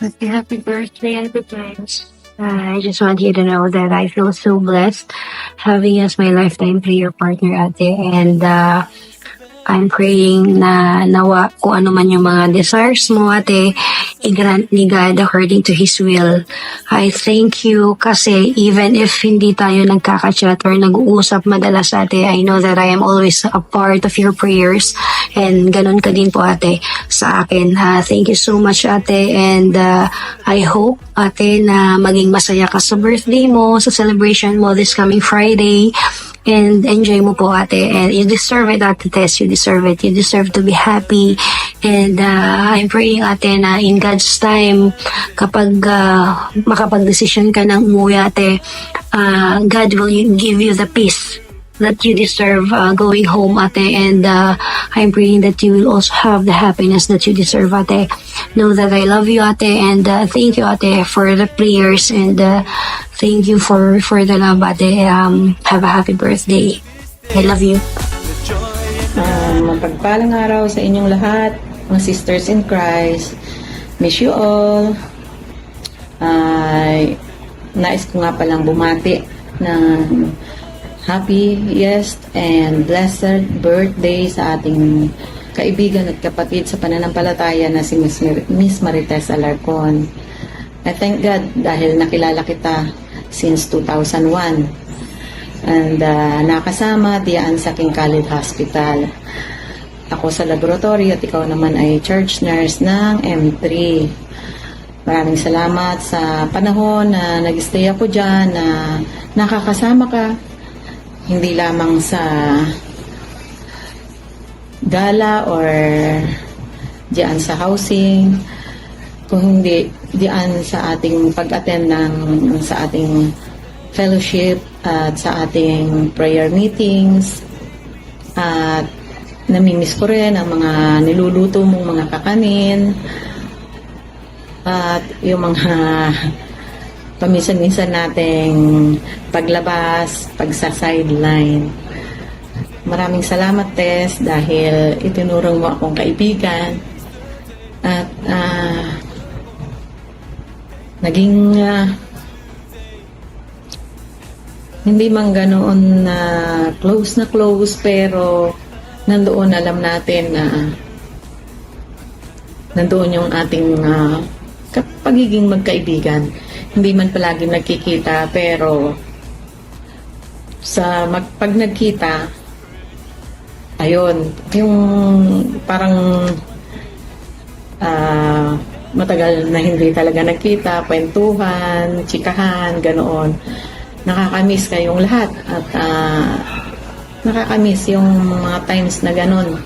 Happy birthday, Ate Prince. I just want you to know that I feel so blessed having you as my lifetime prayer partner, Ate. And I'm praying na nawa kung ano man yung mga desires mo, Ate, i-grant ni God according to His will. I thank you kasi even if hindi tayo nagkaka-chat or nag-uusap madalas, Ate, I know that I am always a part of your prayers. And ganun ka din po, Ate, sa akin. Thank you so much, Ate. And I hope, Ate, na maging masaya ka sa birthday mo, sa celebration mo this coming Friday. And enjoy mo po, Ate. And you deserve it, Ate Tess. You deserve it. You deserve to be happy. And I'm praying, Ate, na in God's time, kapag makapag-decision ka ng umuwi, Ate, God will give you the peace that you deserve going home, Ate. And I'm praying that you will also have the happiness that you deserve, Ate. Know that I love you, Ate. And thank you, Ate, for the prayers. And thank you for the love, Ate. Have a happy birthday. I love you. Mapagpalang araw sa inyong lahat, mga sisters in Christ. Miss you all. Nais ko nga palang bumati ng happiest and blessed birthday sa ating kaibigan at kapatid sa pananampalataya na si Miss Marites Alarcon. I thank God dahil nakilala kita since 2001 and nakasama diyan sa King Khalid Hospital. Ako sa laboratory at ikaw naman ay church nurse ng M3. Maraming salamat sa panahon na nag-stay ako dyan, na nakakasama ka hindi lamang sa gala or diyan sa housing, kung hindi diyan sa ating pag-attend sa ating fellowship at sa ating prayer meetings. At namimiss ko rin ang mga niluluto mong mga kakanin at yung mga paminsan-minsan nating paglabas, pagsa-sideline. Maraming salamat, Tess, dahil itinurong mo akong kaibigan at naging hindi man ganoon na close, pero nandoon alam natin na nandoon yung ating pagiging magkaibigan. Hindi man palagi nagkikita, pero pag nagkita, ayun, yung parang matagal na hindi talaga nagkita, kwentuhan, chikahan, ganoon. Nakakamiss kayong lahat at nakakamiss yung mga times na ganoon.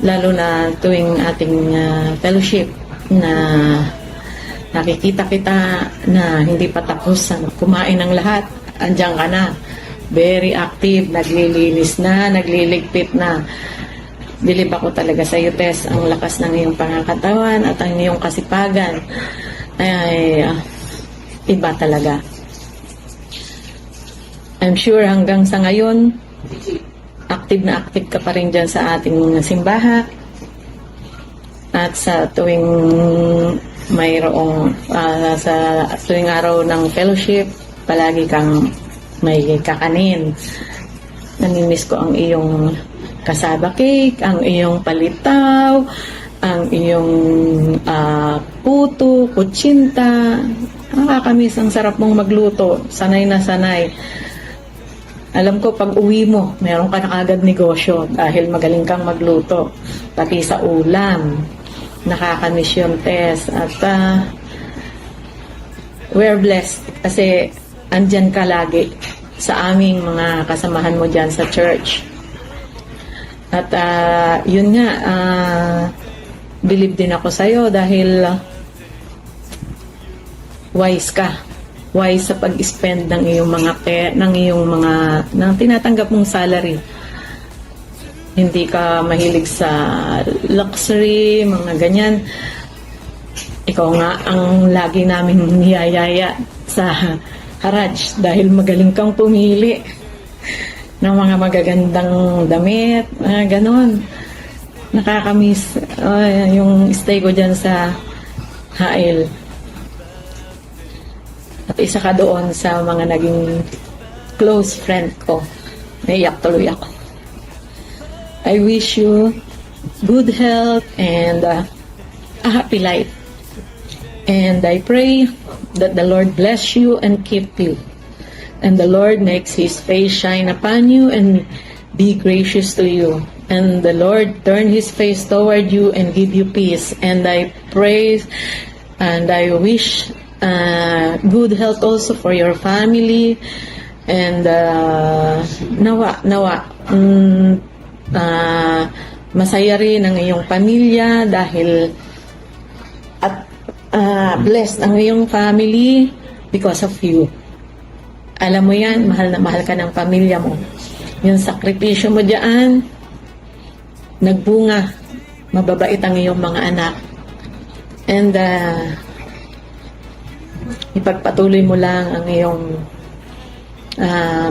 Lalo na tuwing ating fellowship na nakikita kita na hindi pa tapos ang kumain ng lahat, andyan ka na, very active, naglilinis na, nagliligpit na. Bilib ako talaga sa iyo, Tess. Ang lakas ng iyong pangangatawan at ang iyong kasipagan ay iba talaga. I'm sure hanggang sa ngayon active na active ka pa rin dyan sa ating simbahan at sa tuwing mayroong sa tuwing araw ng fellowship, palagi kang may kakanin. Namimiss ko ang iyong kasaba cake, ang iyong palitaw, ang iyong puto, kutsinta. Nakakamiss, ang sarap mong magluto. Sanay na sanay. Alam ko pag uwi mo, meron ka na agad negosyo dahil magaling kang magluto. Pati sa ulam. Nakakamiss yung Tess. At we're blessed kasi andyan ka lagi sa aming mga kasamahan mo dyan sa church. At yun nga, believe din ako sa'yo dahil wise ka. Wise sa pag-spend ng iyong ng tinatanggap mong salary. Hindi ka mahilig sa luxury, mga ganyan. Ikaw nga ang lagi namin niyayaya sa Haraj dahil magaling kang pumili ng mga magagandang damit, ganon. Nakakamiss yung stay ko dyan sa Hail. At isa ka doon sa mga naging close friend ko. Naiyak tuloy ako. I wish you good health and a happy life. And I pray that the Lord bless you and keep you. And the Lord makes His face shine upon you and be gracious to you. And the Lord turn His face toward you and give you peace. And I pray and I wish good health also for your family. And nawa, masaya rin ang iyong pamilya dahil at blessed ang iyong family because of you. Alam mo yan, mahal na mahal ka ng pamilya mo. Yung sakripisyo mo diyan, nagbunga, mababait ang iyong mga anak. And ipagpatuloy mo lang ang iyong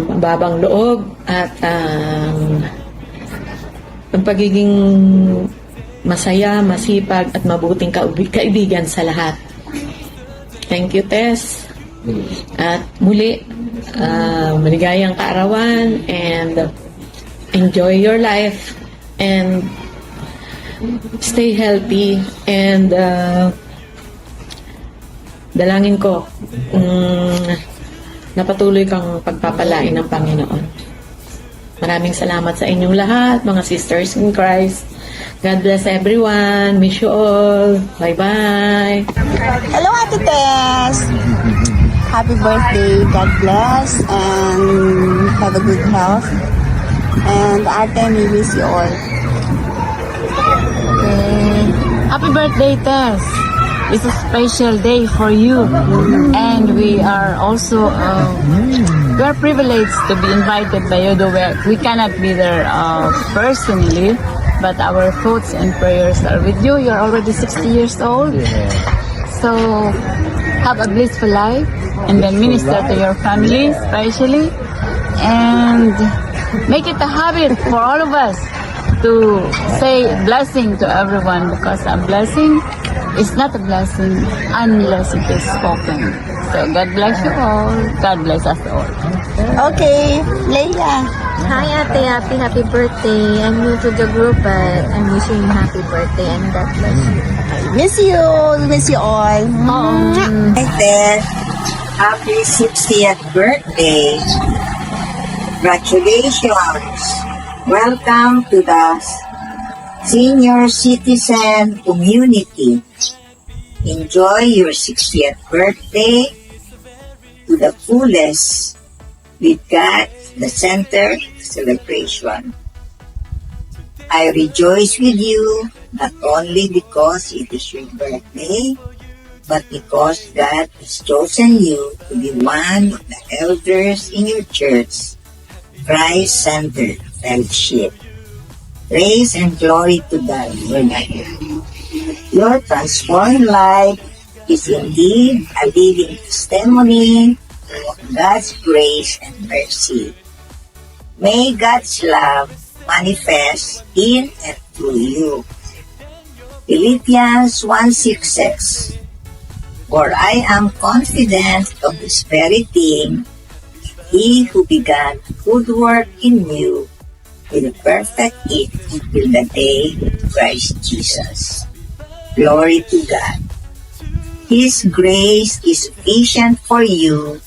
mababang loob at ang pagiging masaya, masipag at mabuting kaibigan sa lahat. Thank you, Tess. At muli, maligayang kaarawan and enjoy your life and stay healthy and dalangin ko napatuloy kang pagpapalain ng Panginoon. Maraming salamat sa inyong lahat, mga sisters in Christ. God bless everyone. Miss you all. Bye-bye. Hello, Ate Tess! Happy birthday. God bless and have a good health. And Ate, we miss you all. Okay. Happy birthday, Tess. It's a special day for you. And we are also we are privileged to be invited by you, though we cannot be there personally. But our thoughts and prayers are with you. You're already 60 years old. So have a blissful life and then minister to your family especially. And make it a habit for all of us to say blessing to everyone, because a blessing is not a blessing unless it is spoken. So God bless you all. God bless us all. Okay, Leila. Hi Ate, happy birthday. I'm new to the group but I'm wishing you happy birthday and God bless you. Miss you. Miss you all. Hi Tess. Happy 60th birthday. Congratulations. Welcome to the senior citizen community. Enjoy your 60th birthday to the fullest with God the center celebration. I rejoice with you not only because it is your birthday, but because God has chosen you to be one of the elders in your church, Christ-centered fellowship. Praise and glory to God. Your transformed life is indeed a living testimony of God's grace and mercy. May God's love manifest in and through you. Philippians 1:6. For I am confident of this very thing, He who began a good work in you will perfect it until the day of Christ Jesus. Glory to God. His grace is sufficient for you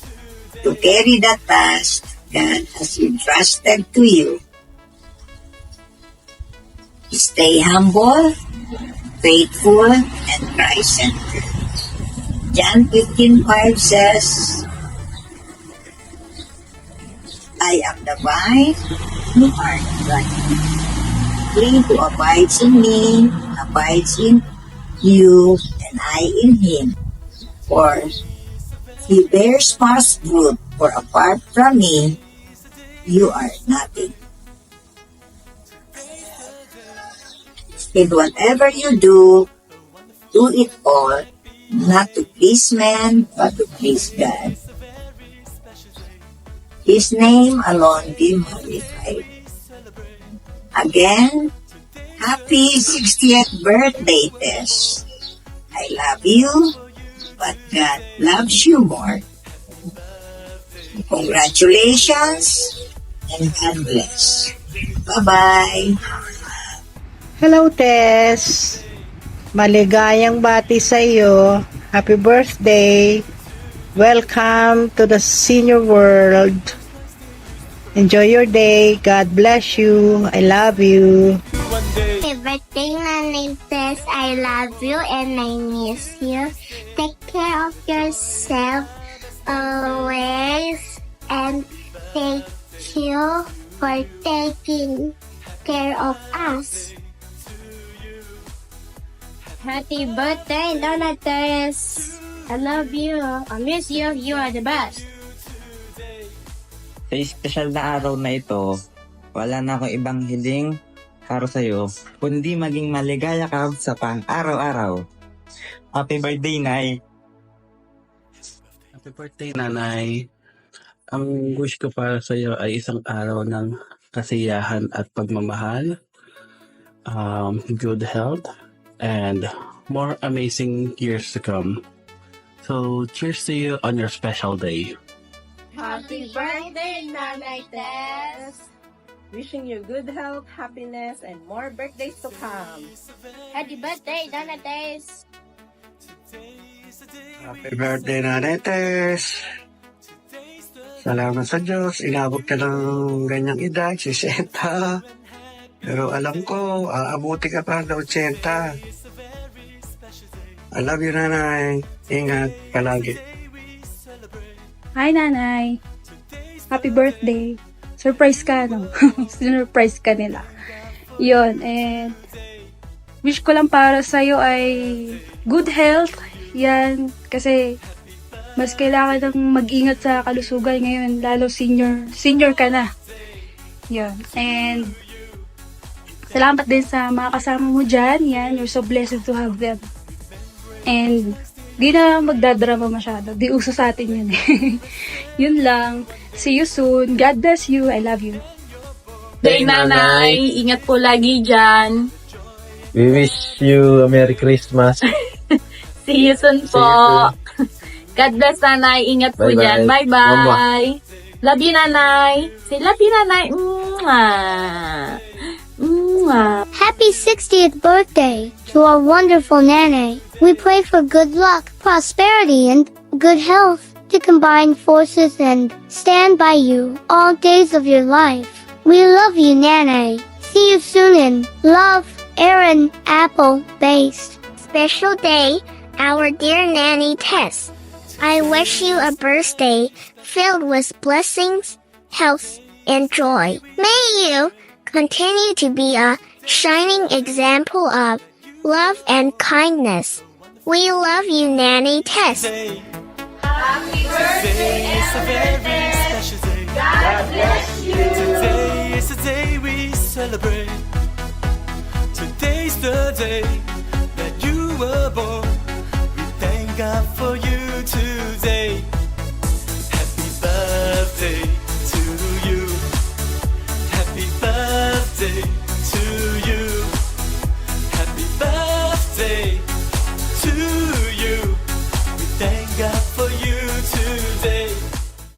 to carry the task God has entrusted to you. Stay humble, faithful, and Christ-centered. John 15:5 says, I am the vine, you are the branch. He who abides in me, abides in you, and I in him. For he bears fast fruit, for apart from me, you are nothing. In whatever you do it all, not to please men, but to please God. His name alone be magnified. Again, happy 60th birthday, Tess. I love you, but God loves you more. Congratulations, and God bless. Bye-bye. Hello, Tess. Maligayang bati sa iyo. Happy birthday. Welcome to the senior world. Enjoy your day. God bless you. I love you. Happy birthday, Nanay Tess. I love you and I miss you. Take care of yourself always and thank you for taking care of us. Happy birthday, Donna Tess. I love you. I miss you. You are the best. Sa espesyal na araw na ito, wala na akong ibang hiling para sa'yo, kundi maging maligaya ka sa pang-araw-araw. Happy birthday, Nay! Happy birthday, Nanay. Ang wish ko para sa iyo ay isang araw ng kasiyahan at pagmamahal, good health, and more amazing years to come. So, cheers to you on your special day. Happy birthday, Nanay Tess. Wishing you good health, happiness, and more birthdays to come. Happy birthday, Donna Tess. Happy birthday, Nanay Tess. Salamat sa Diyos. Inabot ka ng ganyang edad, 60. Pero alam ko, aabuti ka pa ng 80. I love you, Nanay. Ingat palagi. Hi, Nanay. Happy birthday. Surprise ka, no? Sinurprise ka nila. Yun, and wish ko lang para sa'yo ay good health. Yan, kasi mas kailangan ng mag-ingat sa kalusugan ngayon, lalo senior ka na. Yun, and salamat din sa mga kasama mo dyan. Yan, you're so blessed to have them. And di na magdadrama masyado. Di uso sa atin yun eh. Yun lang. See you soon. God bless you. I love you. Day, Nanay. Ingat po lagi dyan. We wish you a Merry Christmas. See you soon po. God bless, Nanay. Ingat po dyan. Bye-bye. Love you, Nanay. Say love you, Nanay. Mwah. Mwah. Happy 60th birthday to our wonderful Nanay. We pray for good luck, prosperity, and good health to combine forces and stand by you all days of your life. We love you, Nanay. See you soon in love, Aaron Apple based. Special day, our dear Nanny Tess. I wish you a birthday filled with blessings, health, and joy. May you continue to be a shining example of love and kindness. We love you, Nanny Tess. Happy birthday, Aaron.